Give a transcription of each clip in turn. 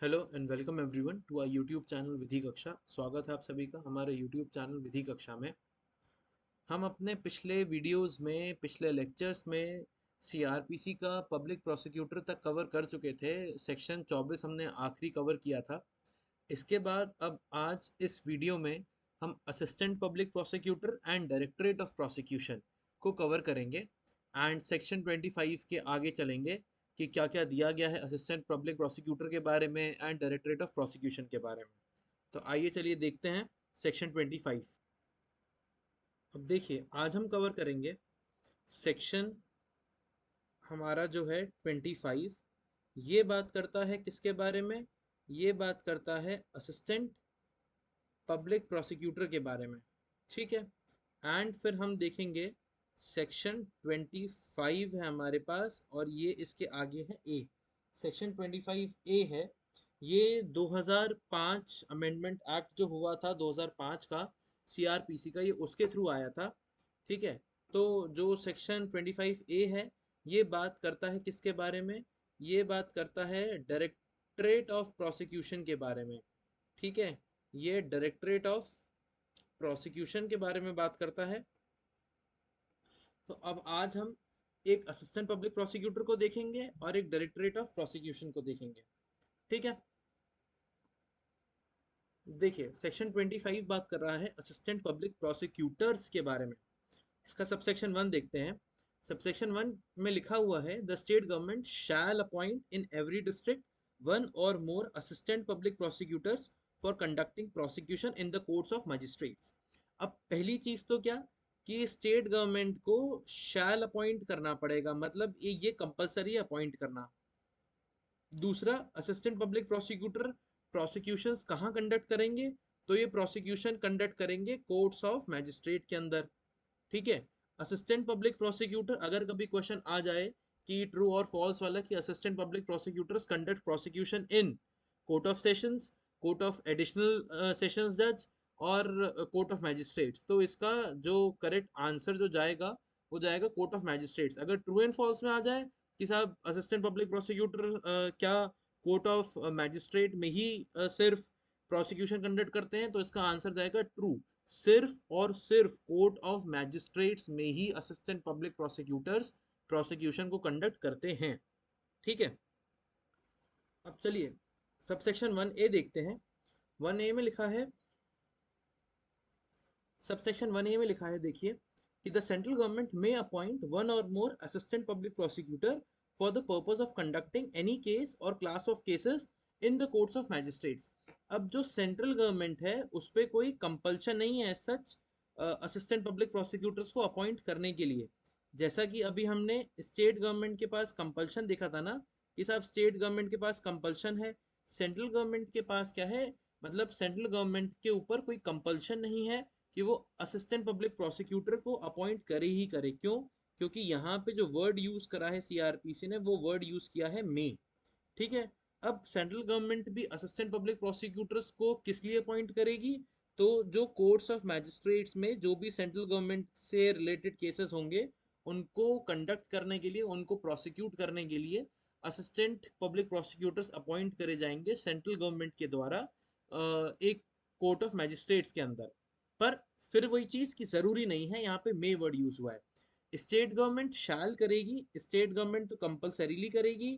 Hello and welcome everyone to our YouTube channel Vidhi Kaksha. स्वागत है आप सभी का हमारे यूट्यूब चैनल विधि कक्षा में। हम अपने पिछले वीडियोस में, पिछले लेक्चर्स में सीआरपीसी का पब्लिक प्रोसिक्यूटर तक कवर कर चुके थे। सेक्शन 24 हमने आखिरी कवर किया था। इसके बाद अब आज इस वीडियो में हम assistant public prosecutor and directorate of prosecution को कवर करेंगे एंड सेक्शन 25 के आगे चलेंगे कि क्या क्या दिया गया है असिस्टेंट पब्लिक प्रोसिक्यूटर के बारे में एंड डायरेक्टरेट ऑफ प्रोसिक्यूशन के बारे में। तो आइए चलिए देखते हैं सेक्शन 25। अब देखिए आज हम कवर करेंगे सेक्शन हमारा जो है 25। ये बात करता है किसके बारे में? ये बात करता है असिस्टेंट पब्लिक प्रोसिक्यूटर के बारे में। ठीक है, एंड फिर हम देखेंगे सेक्शन 25 है हमारे पास और ये इसके आगे है ए। सेक्शन 25 ए है। ये 2005 अमेंडमेंट एक्ट जो हुआ था 2005 का सीआरपीसी का, ये उसके थ्रू आया था। ठीक है, तो जो सेक्शन 25 ए है ये बात करता है किसके बारे में? ये बात करता है डायरेक्टरेट ऑफ प्रोसिक्यूशन के बारे में। ठीक है, ये डायरेक्टरेट ऑफ प्रोसिक्यूशन के बारे में बात करता है। तो अब आज हम एक असिस्टेंट पब्लिक प्रोसिक्यूटर को देखेंगे और एक डायरेक्टरेट ऑफ प्रोसिक्यूशन को देखेंगे। ठीक है, देखिए सेक्शन 25 बात कर रहा है असिस्टेंट पब्लिक प्रोसिक्यूटर्स के बारे में। इसका सबसेक्शन 1 देखते हैं। सबसेक्शन 1 में लिखा हुआ है the state government shall appoint in every district one और more assistant public prosecutors for conducting prosecution in the courts of magistrates. अब पहली चीज तो क्या कि स्टेट गवर्नमेंट को शैल अपॉइंट करना पड़ेगा, मतलब ये कंपलसरी अपॉइंट करना। दूसरा, असिस्टेंट पब्लिक प्रोसिक्यूटर प्रोसिक्यूशंस कहाँ कंडक्ट करेंगे? तो ये प्रोसिक्यूशन कंडक्ट करेंगे कोर्ट्स ऑफ मैजिस्ट्रेट के अंदर। ठीक है, असिस्टेंट पब्लिक प्रोसिक्यूटर, अगर कभी क्वेश्चन आ जाए कि ट्रू और फॉल्स वाला कि assistant public prosecutors conduct prosecution in court of sessions, court of additional sessions जज और कोर्ट ऑफ मैजिस्ट्रेट्स, तो इसका जो करेक्ट आंसर जो जाएगा वो जाएगा कोर्ट ऑफ मैजिस्ट्रेट्स। अगर ट्रू एंड फॉल्स में आ जाए कि साहब असिस्टेंट पब्लिक प्रोसिक्यूटर क्या कोर्ट ऑफ मैजिस्ट्रेट में ही सिर्फ प्रोसिक्यूशन कंडक्ट करते हैं, तो इसका आंसर जाएगा ट्रू। सिर्फ और सिर्फ कोर्ट ऑफ मैजिस्ट्रेट्स में ही असिस्टेंट पब्लिक प्रोसिक्यूटर्स प्रोसिक्यूशन को कंडक्ट करते हैं। ठीक है, अब चलिए सबसेक्शन 1 ए देखते हैं। 1 ए में लिखा है, सबसेक्शन 1 ए में लिखा है, देखिए कि the central government may appoint one और more assistant public prosecutor for the purpose of conducting any case और class of cases in the courts of magistrates. अब जो सेंट्रल गवर्नमेंट है उस पर कोई कंपल्शन नहीं है सच असिस्टेंट पब्लिक प्रोसिक्यूटर्स को अपॉइंट करने के लिए। जैसा कि अभी हमने स्टेट गवर्नमेंट के पास कंपल्शन देखा था ना कि साहब स्टेट गवर्नमेंट के पास कंपल्शन है, सेंट्रल गवर्नमेंट के पास क्या है, मतलब सेंट्रल गवर्नमेंट के ऊपर कोई कंपल्शन नहीं है कि वो असिस्टेंट पब्लिक प्रोसिक्यूटर को अपॉइंट करे ही करे। क्यों? क्योंकि यहाँ पे जो वर्ड यूज करा है सीआरपीसी ने वो वर्ड यूज किया है मे। ठीक है, अब सेंट्रल गवर्नमेंट भी असिस्टेंट पब्लिक प्रोसिक्यूटर्स को किस लिए अपॉइंट करेगी? तो जो कोर्ट्स ऑफ मैजिस्ट्रेट्स में जो भी सेंट्रल गवर्नमेंट से रिलेटेड केसेस होंगे उनको कंडक्ट करने के लिए, उनको प्रोसिक्यूट करने के लिए असिस्टेंट पब्लिक प्रोसिक्यूटर्स अपॉइंट करे जाएंगे सेंट्रल गवर्नमेंट के द्वारा एक कोर्ट ऑफ मैजिस्ट्रेट्स के अंदर। पर फिर वही चीज की जरूरी नहीं है, यहाँ पे मे वर्ड यूज हुआ है। स्टेट गवर्नमेंट शैल करेगी, स्टेट गवर्नमेंट तो कंपलसरीली करेगी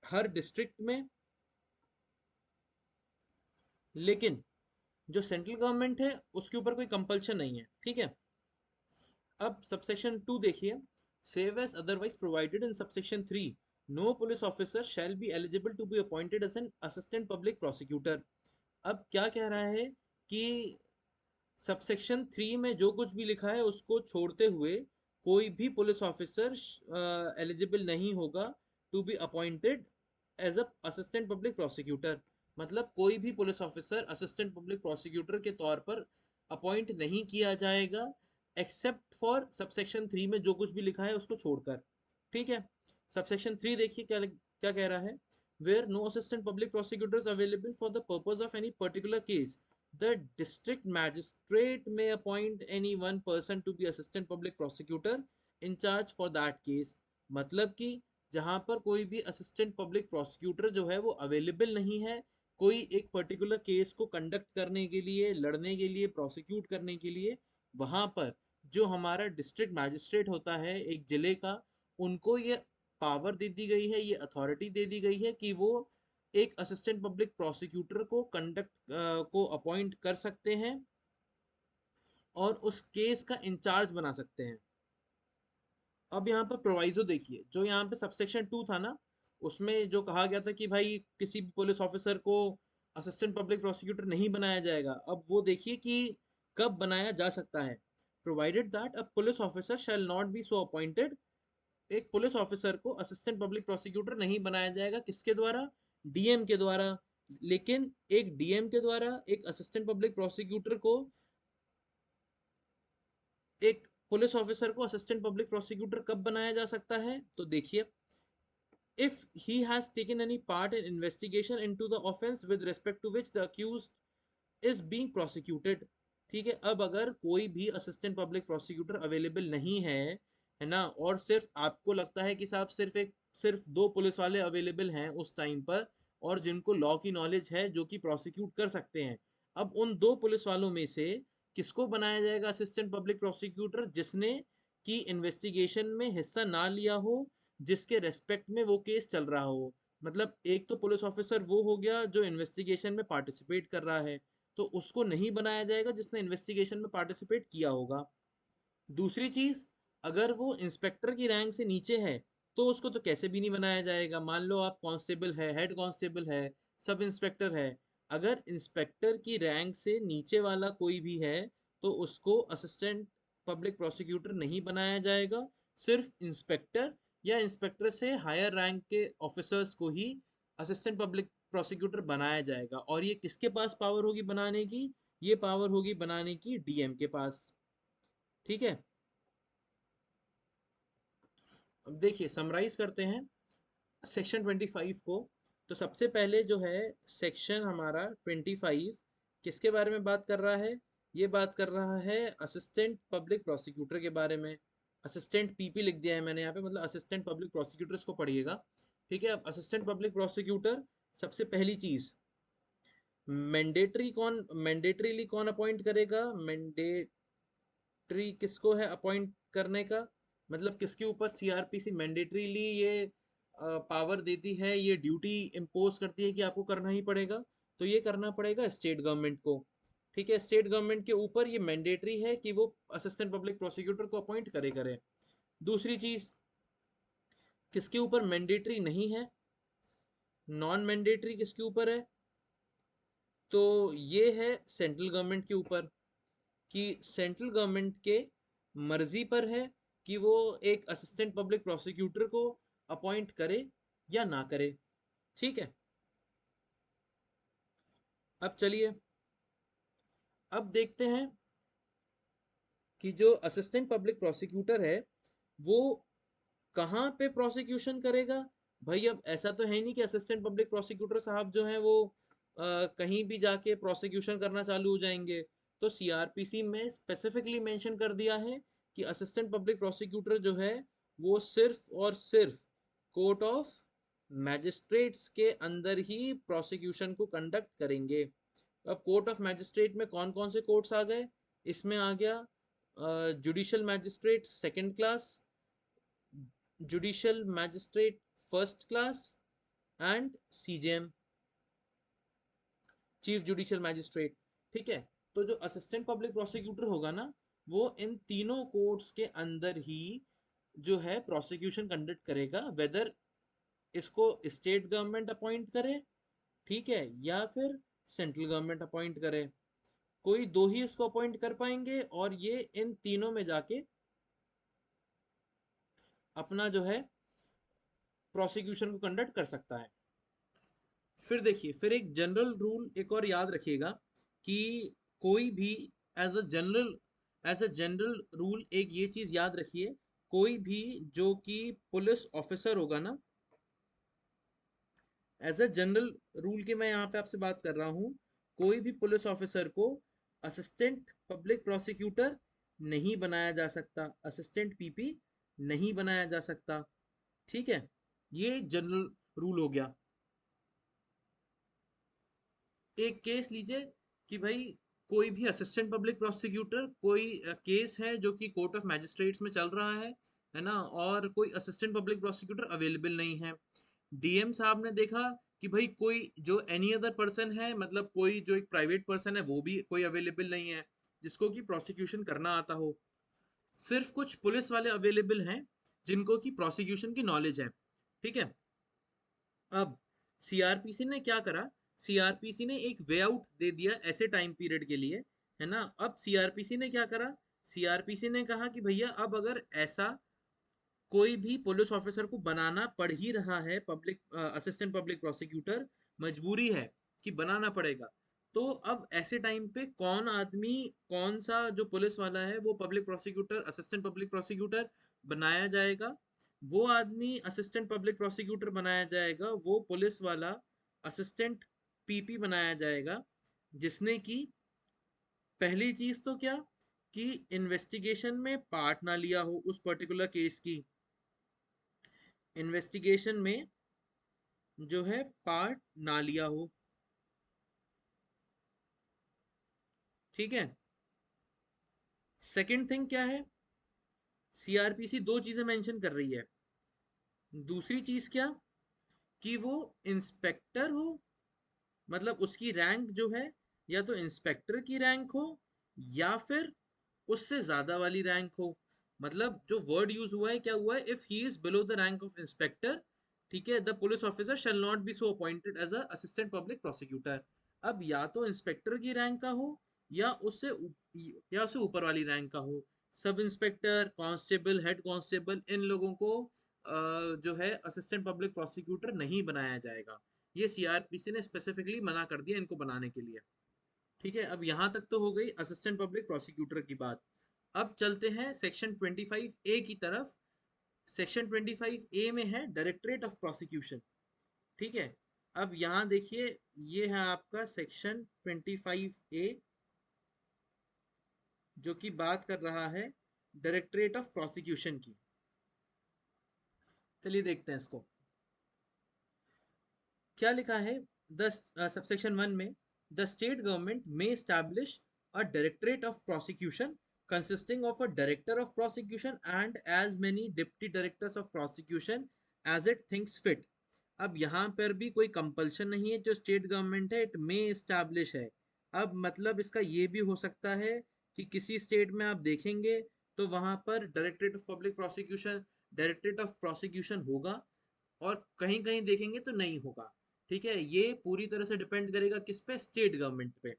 हर डिस्ट्रिक्ट में, लेकिन जो सेंट्रल गवर्नमेंट है उसके ऊपर कोई कंपल्शन नहीं है। ठीक है, अब सबसेक्शन 2 देखिए, save as otherwise provided in subsection 3 no police officer shall be eligible to be appointed as an assistant public prosecutor. अब क्या कह रहा है कि सबसेक्शन 3 में जो कुछ भी लिखा है उसको छोड़ते हुए कोई भी पुलिस ऑफिसर एलिजिबल नहीं होगा to be appointed as a assistant public prosecutor. मतलब कोई भी police officer assistant public prosecutor के तौर पर अपॉइंट नहीं किया जाएगा एक्सेप्ट फॉर सबसेक्शन 3 में जो कुछ भी लिखा है उसको छोड़कर। ठीक है, सबसेक्शन 3 देखिए क्या क्या कह रहा है। Where no assistant public prosecutors available for the purpose of any particular case the district magistrate may appoint any one person to be assistant public prosecutor in charge for that case। मतलब कि जहां पर कोई भी assistant public prosecutor जो है वो available नहीं है कोई एक पर्टिकुलर केस को कंडक्ट करने के लिए, लड़ने के लिए, प्रोसिक्यूट करने के लिए, वहां पर जो हमारा डिस्ट्रिक्ट मैजिस्ट्रेट होता है एक जिले का, उनको ये पावर दे दी गई है, ये अथॉरिटी दे दी गई है कि वो एक असिस्टेंट पब्लिक प्रोसिक्यूटर को कंडक्ट को अपॉइंट कर सकते हैं और उस केस का इंचार्ज बना सकते हैं। अब यहाँ पर प्रोवाइजो देखिए, जो यहाँ पे सबसेक्शन 2 था ना, उसमें जो कहा गया था कि भाई किसी भी पुलिस ऑफिसर को असिस्टेंट पब्लिक प्रोसिक्यूटर नहीं बनाया जाएगा, अब वो देखिए कि कब बनाया जा सकता है। Provided that a police officer shall not be so appointed, एक पुलिस ऑफिसर को असिस्टेंट पब्लिक प्रोसिक्यूटर नहीं बनाया जाएगा, किसके द्वारा? डीएम के द्वारा। लेकिन एक डीएम के द्वारा एक असिस्टेंट पब्लिक प्रोसिक्यूटर को, एक पुलिस ऑफिसर को असिस्टेंट पब्लिक प्रोसिक्यूटर कब बनाया जा सकता है? तो देखिए, if he has taken any part in investigation into the offense with respect to which the accused is being prosecuted। ठीक है, अब अगर कोई भी असिस्टेंट पब्लिक प्रोसिक्यूटर अवेलेबल नहीं है, है ना, और सिर्फ आपको लगता है कि साहब सिर्फ दो पुलिस वाले अवेलेबल हैं उस टाइम पर और जिनको लॉ की नॉलेज है जो कि प्रोसिक्यूट कर सकते हैं, अब उन दो पुलिस वालों में से किसको बनाया जाएगा असिस्टेंट पब्लिक प्रोसिक्यूटर? जिसने की इन्वेस्टिगेशन में हिस्सा ना लिया हो, जिसके रेस्पेक्ट में वो केस चल रहा हो। मतलब एक तो पुलिस ऑफिसर वो हो गया जो इन्वेस्टिगेशन में पार्टिसिपेट कर रहा है, तो उसको नहीं बनाया जाएगा जिसने इन्वेस्टिगेशन में पार्टिसिपेट किया होगा। दूसरी चीज, अगर वो इंस्पेक्टर की रैंक से नीचे है तो उसको तो कैसे भी नहीं बनाया जाएगा। मान लो आप कांस्टेबल है, हेड कांस्टेबल है, सब इंस्पेक्टर है, अगर इंस्पेक्टर की रैंक से नीचे वाला कोई भी है तो उसको असिस्टेंट पब्लिक प्रोसिक्यूटर नहीं बनाया जाएगा। सिर्फ इंस्पेक्टर या इंस्पेक्टर से हायर रैंक के ऑफिसर्स को ही असिस्टेंट पब्लिक प्रोसिक्यूटर बनाया जाएगा। और ये किसके पास पावर होगी बनाने की? ये पावर होगी बनाने की डीएम के पास। ठीक है, अब देखिए समराइज करते हैं सेक्शन 25 को। तो सबसे पहले जो है सेक्शन हमारा 25 किसके बारे में बात कर रहा है? ये बात कर रहा है असिस्टेंट पब्लिक प्रोसिक्यूटर के बारे में। असिस्टेंट पीपी लिख दिया है मैंने यहाँ पे, मतलब असिस्टेंट पब्लिक प्रोसिक्यूटर्स को पढ़िएगा। ठीक है, अब असिस्टेंट पब्लिक प्रोसिक्यूटर, सबसे पहली चीज, मैंडेटरीली कौन अपॉइंट करेगा? किसको है अपॉइंट करने का? मतलब किसके ऊपर सीआरपीसी मैंडेटरीली ये पावर देती है, ये ड्यूटी इम्पोज करती है कि आपको करना ही पड़ेगा? तो ये करना पड़ेगा स्टेट गवर्नमेंट को। ठीक है, स्टेट गवर्नमेंट के ऊपर ये मैंडेटरी है कि वो असिस्टेंट पब्लिक प्रोसिक्यूटर को अपॉइंट करे। दूसरी चीज, किसके ऊपर मैंडेटरी नहीं है, नॉन मैंडेटरी किसके ऊपर है? तो ये है सेंट्रल गवर्नमेंट के ऊपर, कि सेंट्रल गवर्नमेंट के मर्जी पर है कि वो एक असिस्टेंट पब्लिक प्रोसिक्यूटर को अपॉइंट करे या ना करे। ठीक है, अब चलिए, अब देखते हैं कि जो असिस्टेंट पब्लिक प्रोसिक्यूटर है वो कहाँ पे प्रोसिक्यूशन करेगा। भाई अब ऐसा तो है नहीं कि असिस्टेंट पब्लिक प्रोसिक्यूटर साहब जो हैं वो कहीं भी जाके प्रोसिक्यूशन करना चालू हो जाएंगे। तो सीआरपीसी में स्पेसिफिकली मेंशन कर दिया है कि असिस्टेंट पब्लिक प्रोसिक्यूटर जो है वो सिर्फ और सिर्फ कोर्ट ऑफ मैजिस्ट्रेट्स के अंदर ही प्रोसिक्यूशन को कंडक्ट करेंगे। अब कोर्ट ऑफ मैजिस्ट्रेट में कौन कौन से कोर्ट्स आ गए? इसमें आ गया judicial magistrate second class, judicial magistrate first class and CJM, chief judicial magistrate. ठीक है, तो जो असिस्टेंट पब्लिक प्रोसिक्यूटर होगा ना, वो इन तीनों कोर्ट्स के अंदर ही जो है प्रोसिक्यूशन कंडक्ट करेगा, वेदर इसको स्टेट गवर्नमेंट अपॉइंट करे, ठीक है, या फिर सेंट्रल गवर्नमेंट अपॉइंट करे। कोई दो ही इसको अपॉइंट कर पाएंगे और ये इन तीनों में जाके अपना जो है प्रोसिक्यूशन को कंडक्ट कर सकता है। फिर देखिए, फिर एक जनरल रूल एक और याद रखिएगा कि कोई भी एज अ जनरल रूल एक ये चीज याद रखिए, कोई भी जो कि पुलिस ऑफिसर होगा ना, एज अ जनरल रूल की मैं यहाँ पे आपसे बात कर रहा हूँ, कोई भी पुलिस ऑफिसर को असिस्टेंट पब्लिक प्रोसिक्यूटर नहीं बनाया जा सकता, असिस्टेंट पीपी नहीं बनाया जा सकता। ठीक है, ये जनरल रूल हो गया। एक केस लीजिए कि भाई कोई भी असिस्टेंट पब्लिक प्रोसिक्यूटर, कोई केस है जो कि कोर्ट ऑफ मैजिस्ट्रेट्स में चल रहा है ना, और कोई असिस्टेंट पब्लिक प्रोसिक्यूटर अवेलेबल नहीं है। डीएम साहब ने देखा कि भाई कोई जो एनी अदर पर्सन है, मतलब कोई जो एक प्राइवेट पर्सन है वो भी कोई अवेलेबल नहीं है जिसको कि प्रोसिक्यूशन करना आता हो। सिर्फ कुछ पुलिस वाले अवेलेबल हैं जिनको कि प्रोसिक्यूशन की नॉलेज है। ठीक है। अब सीआरपीसी ने क्या करा, सीआरपीसी ने एक वे आउट दे दिया ऐसे टाइम पीरियड के लिए, है ना। अब सीआरपीसी ने क्या करा, सीआरपीसी ने कहा कि भैया अब अगर ऐसा कोई भी पुलिस ऑफिसर को बनाना पड़ ही रहा है, पब्लिक असिस्टेंट पब्लिक प्रोसिक्यूटर, मजबूरी है कि बनाना पड़ेगा, तो अब ऐसे टाइम पे कौन आदमी, कौन सा जो पुलिस वाला है वो public prosecutor, assistant public prosecutor बनाया जाएगा। वो आदमी असिस्टेंट पब्लिक प्रोसिक्यूटर बनाया जाएगा, वो पुलिस वाला असिस्टेंट पीपी बनाया जाएगा, जिसने की पहली चीज तो क्या, कि इन्वेस्टिगेशन में पार्ट ना लिया हो उस पर्टिकुलर केस की, इन्वेस्टिगेशन में जो है पार्ट ना लिया हो। ठीक है। सेकंड थिंग क्या है, सीआरपीसी दो चीजें मेंशन कर रही है। दूसरी चीज क्या, कि वो इंस्पेक्टर हो, मतलब उसकी रैंक जो है या तो इंस्पेक्टर की रैंक हो या फिर उससे ज्यादा वाली रैंक हो। मतलब जो वर्ड यूज हुआ है, क्या हुआ है, if he is below the rank of inspector, ठीक है, the police officer shall not be so appointed as a assistant public prosecutor. अब या तो इंस्पेक्टर की रैंक का हो या उससे ऊपर वाली रैंक का हो। Sub inspector, constable, head constable, इन लोगों को जो है असिस्टेंट पब्लिक प्रोसिक्यूटर नहीं बनाया जाएगा। ये सीआरपीसी ने स्पेसिफिकली मना कर दिया इनको बनाने के लिए। ठीक है। अब यहां तक तो हो गई असिस्टेंट पब्लिक प्रोसिक्यूटर की बात। अब चलते हैं सेक्शन 25 ए की तरफ। सेक्शन 25 ए में है डायरेक्टरेट ऑफ प्रोसिक्यूशन। ठीक है। अब यहां देखिए, ये है आपका सेक्शन 25 ए, जो कि बात कर रहा है डायरेक्टरेट ऑफ प्रोसिक्यूशन की। चलिए देखते हैं इसको क्या लिखा है। द सबसेक्शन 1 में, द स्टेट गवर्नमेंट में establish a directorate of prosecution consisting of a director of prosecution and as many deputy directors of prosecution as it thinks fit। अब यहाँ पर भी कोई कंपल्शन नहीं है, जो स्टेट गवर्नमेंट है इट मे स्टैब्लिश है। अब मतलब इसका ये भी हो सकता है कि किसी स्टेट में आप देखेंगे तो वहां पर directorate of public prosecution, directorate of prosecution होगा, और कहीं कहीं देखेंगे तो नहीं होगा। ठीक है। ये पूरी तरह से डिपेंड करेगा किस पे, स्टेट गवर्नमेंट पे।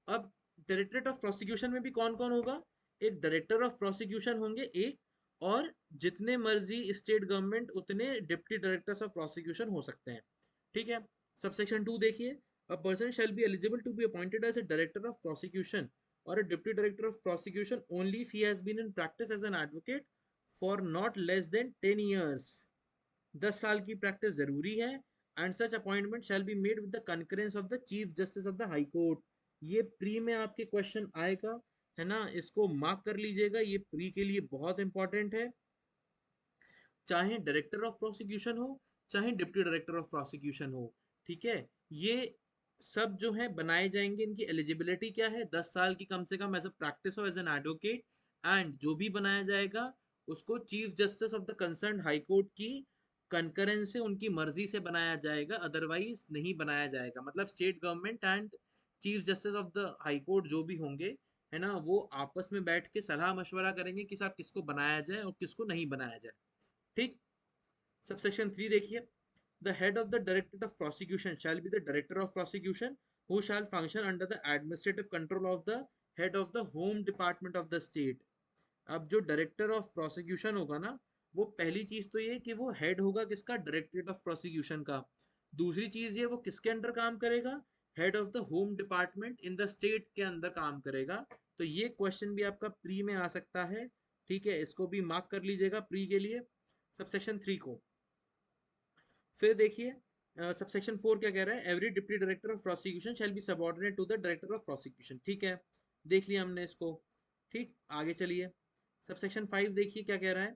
अब डायरेक्टरेट ऑफ प्रोसिक्यूशन में भी कौन कौन होगा, एक डायरेक्टर ऑफ प्रोसिक्यूशन होंगे एक, और जितने मर्जी स्टेट गवर्नमेंट उतने डिप्टी डायरेक्टर्स ऑफ प्रोसिक्यूशन हो सकते हैं। ठीक है। सबसेक्शन 2 देखिए, a person shall be eligible to be appointed as a director of prosecution और a deputy director of prosecution only if he has been in practice as an advocate for not less than 10 years। 10 साल की practice जरूरी है। And such appointment shall be made with the concurrence of the chief justice of the high court. ये pre में आपके question आएगा, है ना, इसको मार्क कर लीजिएगा, ये प्री के लिए बहुत इंपॉर्टेंट है। चाहे डायरेक्टर ऑफ प्रोसिक्यूशन हो, चाहे डिप्टी डायरेक्टर ऑफ प्रोसिक्यूशन हो। ठीक है। ये सब जो है बनाए जाएंगे, इनकी एलिजिबिलिटी क्या है, 10 साल की कम से कम एज अ प्रैक्टिस हो एज एन एडवोकेट। एंड जो भी बनाया जाएगा उसको chief justice of the concern high court की कंकरेंस से, उनकी मर्जी से बनाया जाएगा, अदरवाइज नहीं बनाया जाएगा। मतलब state government and chief justice of the high court जो भी होंगे, है ना, वो आपस में बैठ के सलाह मशवरा करेंगे कि साहब किसको बनाया जाए और किसको नहीं बनाया जाए। ठीक। सबसेक्शन 3 देखिए, the head of the directorate of prosecution shall be the director of prosecution who shell function under the administrative control of the head of the home department of the state. अब जो director of prosecution होगा ना, वो पहली चीज तो ये कि वो हेड होगा किसका, डायरेक्टरेट ऑफ प्रोसिक्यूशन का। दूसरी चीज ये, वो किसके अंडर काम करेगा, head of the home department in the state के अंदर काम करेगा। तो ये क्वेश्चन भी आपका प्री में आ सकता है। ठीक है, इसको भी मार्क कर लीजिएगा प्री के लिए, सबसेक्शन 3 को। फिर देखिए सबसेक्शन 4 क्या कह रहा है, every deputy director of prosecution shall be subordinate to the director of prosecution. ठीक है, देख लिया हमने इसको। ठीक, आगे चलिए। सबसेक्शन 5 देखिए क्या कह रहा है,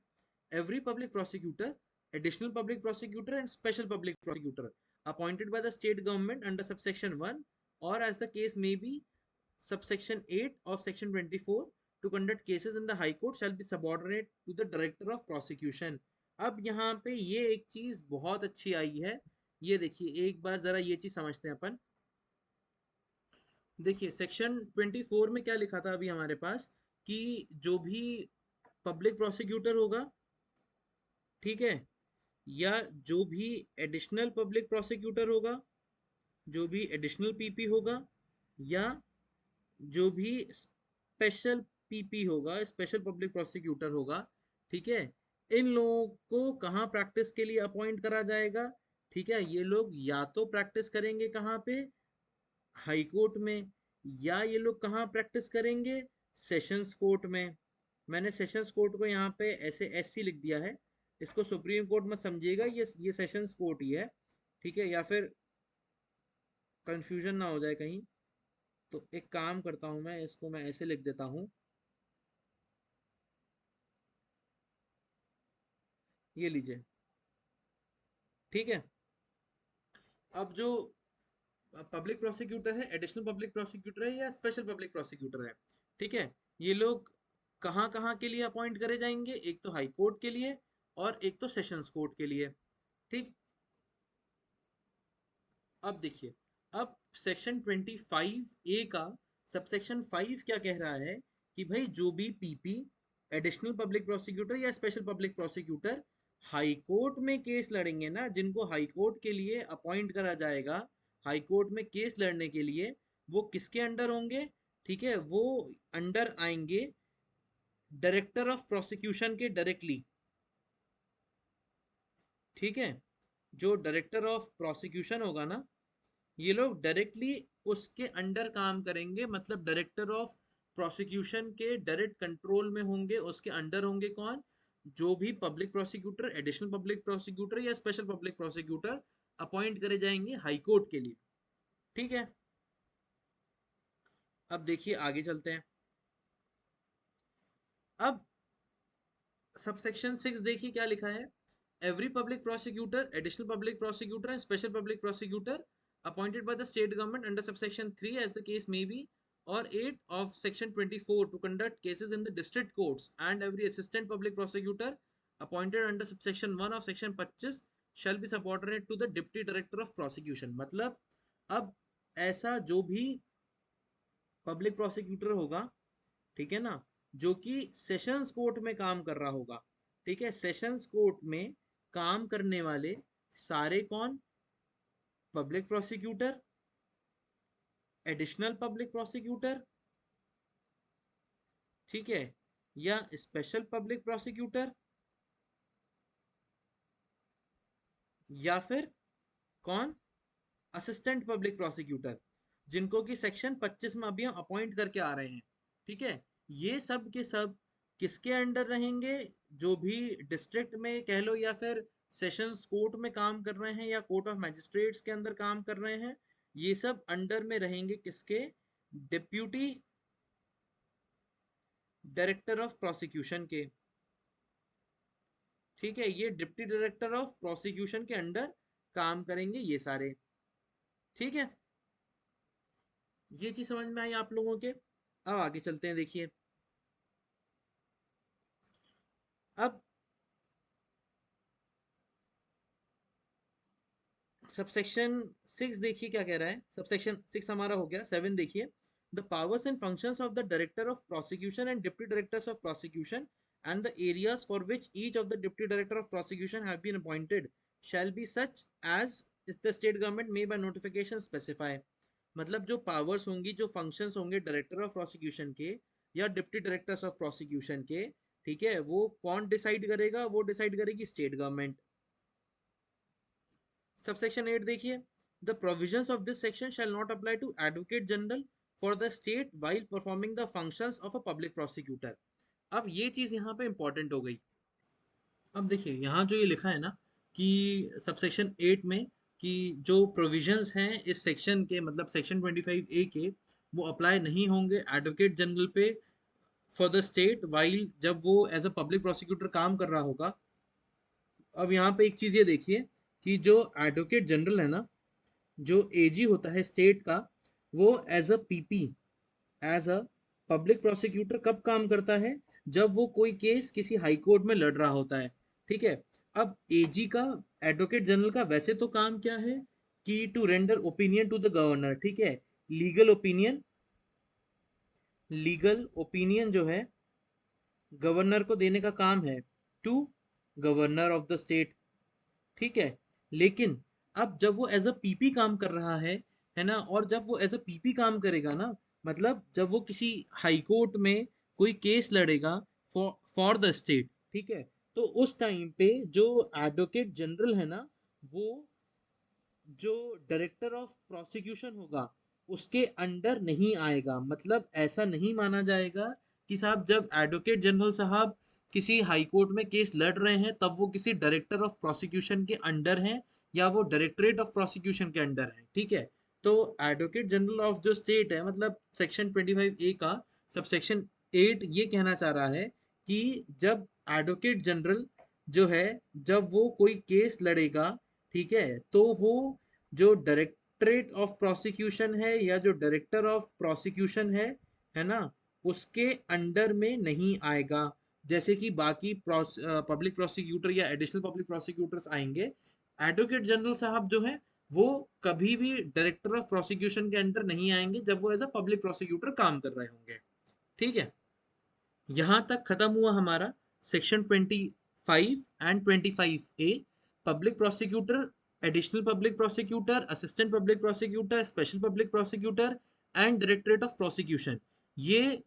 every public prosecutor additional public prosecutor and special public prosecutor appointed by the state government under subsection 1 or as the case may be subsection 8 of section 24 to conduct cases in the high court shall be subordinate to the director of prosecution। अब यहाँ पे ये एक चीज बहुत अच्छी आई है, ये देखिए एक बार जरा ये चीज समझते हैं अपन। देखिए सेक्शन 24 में क्या लिखा था अभी हमारे पास कि जो भी पब्लिक प्रोसिक्यूटर होगा, ठीक है, या जो भी एडिशनल पब्लिक प्रोसिक्यूटर होगा, जो भी एडिशनल पीपी होगा, या जो भी स्पेशल पीपी होगा, स्पेशल पब्लिक प्रोसिक्यूटर होगा, ठीक है, इन लोगों को कहाँ प्रैक्टिस के लिए अपॉइंट करा जाएगा? ठीक है, ये लोग या तो प्रैक्टिस करेंगे कहाँ पे? हाई कोर्ट में, या ये लोग कहाँ प्रैक्टिस करेंगे? सेशंस कोर्ट में। मैंने सेशंस कोर्ट को यहाँ पे ऐसे एससी लिख दिया है, इसको सुप्रीम कोर्ट मत समझिएगा, ये सेशंस कोर्ट ही है, ठीक है, या फिर कंफ्यूजन ना हो जाए कहीं। तो एक काम करता हूं, मैं इसको मैं ऐसे लिख देता हूं, ये लीजिए, ठीक है। अब जो पब्लिक प्रोसिक्यूटर है, एडिशनल पब्लिक प्रोसिक्यूटर है या स्पेशल पब्लिक प्रोसिक्यूटर है, ठीक है, ये लोग कहाँ कहाँ के लिए अपॉइंट करे जाएंगे? एक तो हाई कोर्ट के लिए और एक तो सेशंस कोर्ट के लिए, ठीक। अब देखिए, अब सेक्शन 25A का सबसेक्शन 5 क्या कह रहा है कि भाई जो भी पीपी, एडिशनल पब्लिक प्रोसिक्यूटर या special public prosecutor high court में केस लड़ेंगे ना, जिनको हाई कोर्ट के लिए अपॉइंट करा जाएगा हाई कोर्ट में केस लड़ने के लिए, वो किसके अंडर होंगे? ठीक है, वो अंडर आएंगे डायरेक्टर ऑफ प्रोसिक्यूशन के डायरेक्टली, ठीक है। जो डायरेक्टर ऑफ प्रोसिक्यूशन होगा ना, ये लोग डायरेक्टली उसके अंडर काम करेंगे, मतलब डायरेक्टर ऑफ प्रोसिक्यूशन के डायरेक्ट कंट्रोल में होंगे, उसके अंडर होंगे कौन? जो भी public prosecutor, additional public prosecutor या स्पेशल पब्लिक प्रोसिक्यूटर अपॉइंट करे जाएंगे हाई कोर्ट के लिए, ठीक है। अब देखिए आगे चलते हैं। अब सबसेक्शन 6 देखिए क्या लिखा है। Every public prosecutor, additional public prosecutor and special public prosecutor appointed by the state government under subsection 3 as the case may be or 8 of section 24 to conduct cases in the district courts and every assistant public prosecutor appointed under subsection 1 of section 25 shall be subordinate to the deputy director of prosecution। मतलब अब ऐसा जो भी public prosecutor होगा, ठीक है ना, जो कि सेशंस कोर्ट में काम कर रहा होगा, ठीक है, सेशंस कोर्ट में काम करने वाले सारे कौन? Public prosecutor, additional public prosecutor, ठीक है, या स्पेशल पब्लिक प्रोसिक्यूटर, या फिर कौन? असिस्टेंट पब्लिक प्रोसिक्यूटर, जिनको कि सेक्शन 25 में अभी हम अपॉइंट करके आ रहे हैं, ठीक है। ये सब के सब किसके अंडर रहेंगे? जो भी डिस्ट्रिक्ट में कह लो या फिर सेशंस कोर्ट में काम कर रहे हैं या कोर्ट ऑफ मैजिस्ट्रेट्स के अंदर काम कर रहे हैं, ये सब अंडर में रहेंगे किसके? डिप्यूटी डायरेक्टर ऑफ प्रोसिक्यूशन के, ठीक है, ये डिप्टी डायरेक्टर ऑफ प्रोसिक्यूशन के अंडर काम करेंगे ये सारे, ठीक है। ये चीज समझ में आई आप लोगों के? अब आगे चलते हैं, देखिए अब सबसेक्शन 6 देखिए क्या कह रहा है। सबसेक्शन 6 हमारा हो गया, 7 देखिए। The powers and functions of the director of prosecution and deputy directors of prosecution and the areas for which each of the deputy director of prosecution have been appointed shall be such as is the state government may by notification specify। मतलब जो powers होंगी, जो functions होंगे director of prosecution के या deputy directors of prosecution के, ठीक है, वो कौन डिसाइड करेगा? वो डिसाइड करेगी स्टेट गवर्नमेंट। सबसेक्शन 8 देखिए। The provisions of this section shall not apply to advocate general for the state while performing the functions of a public prosecutor. अब ये चीज यहाँ पे इंपॉर्टेंट हो गई। अब देखिए यहाँ जो ये लिखा है ना कि सबसेक्शन 8 में कि जो प्रोविजंस हैं इस सेक्शन के, मतलब सेक्शन 25A के, वो अप्लाई नहीं होंगे एडवोकेट जनरल पे फॉर द स्टेट वाइल, जब वो एज अ पब्लिक प्रोसिक्यूटर काम कर रहा होगा, अब यहाँ पे एक चीज ये देखिए कि जो एडवोकेट जनरल है ना, जो एजी होता है स्टेट का, वो as a PP, as a public prosecutor कब काम करता है? जब वो कोई केस किसी हाई कोर्ट में लड़ रहा होता है। ठीक है। अब एजी का, एडवोकेट जनरल का वैसे तो काम क्या है कि to render opinion to the governor. ठीक है। लीगल ओपिनियन, लीगल ओपिनियन जो है गवर्नर को देने का काम है, to governor of the state. ठीक है। लेकिन अब जब वो एज अ पीपी काम कर रहा है ना, और जब वो एज अ पीपी काम करेगा ना, मतलब जब वो किसी हाई कोर्ट में कोई केस लड़ेगा फॉर फॉर द स्टेट, ठीक है, तो उस टाइम पे जो एडवोकेट जनरल है ना, वो जो डायरेक्टर ऑफ प्रोसिक्यूशन होगा उसके अंडर नहीं आएगा। मतलब ऐसा नहीं माना जाएगा कि साहब जब एडवोकेट जनरल साहब किसी हाई कोर्ट में केस लड़ रहे हैं तब वो किसी डायरेक्टर ऑफ प्रोसिक्यूशन के अंडर हैं या वो डायरेक्टरेट ऑफ प्रोसिक्यूशन के अंडर हैं। ठीक है। तो एडवोकेट जनरल ऑफ जो स्टेट है, मतलब सेक्शन 25A का सब सेक्शन 8 ये कहना चाह रहा है कि जब एडवोकेट जनरल जो है, जब वो कोई केस लड़ेगा, ठीक है, तो वो जो डायरेक्टरेट ऑफ प्रोसिक्यूशन है या जो डायरेक्टर ऑफ प्रोसिक्यूशन है ना, उसके अंडर में नहीं आएगा। जैसे कि बाकी पब्लिक प्रोसिक्यूटर या एडिशनल पब्लिक प्रोसिक्यूटर्स आएंगे, एडवोकेट जनरल साहब जो है वो कभी भी डायरेक्टर ऑफ प्रोसिक्यूशन के अंडर नहीं आएंगे जब वो एज अ पब्लिक प्रोसिक्यूटर काम कर रहे होंगे। ठीक है। यहाँ तक खत्म हुआ हमारा section 25 and 25A। Public prosecutor, additional public prosecutor, assistant public prosecutor, special public prosecutor and directorate of prosecution, ये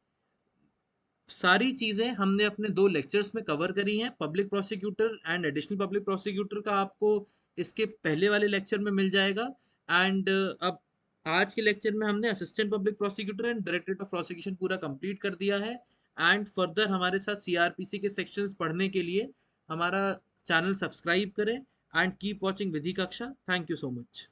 सारी चीजें हमने अपने 2 लेक्चर्स में कवर करी हैं। Public prosecutor and additional public prosecutor का आपको इसके पहले वाले लेक्चर में मिल जाएगा। एंड अब आज के लेक्चर में हमने assistant public prosecutor and directorate of prosecution पूरा कंप्लीट कर दिया है। एंड फर्दर हमारे साथ सीआरपीसी के सेक्शंस पढ़ने के लिए हमारा चैनल सब्सक्राइब करें एंड कीप वॉचिंग विधि कक्षा। Thank you so much.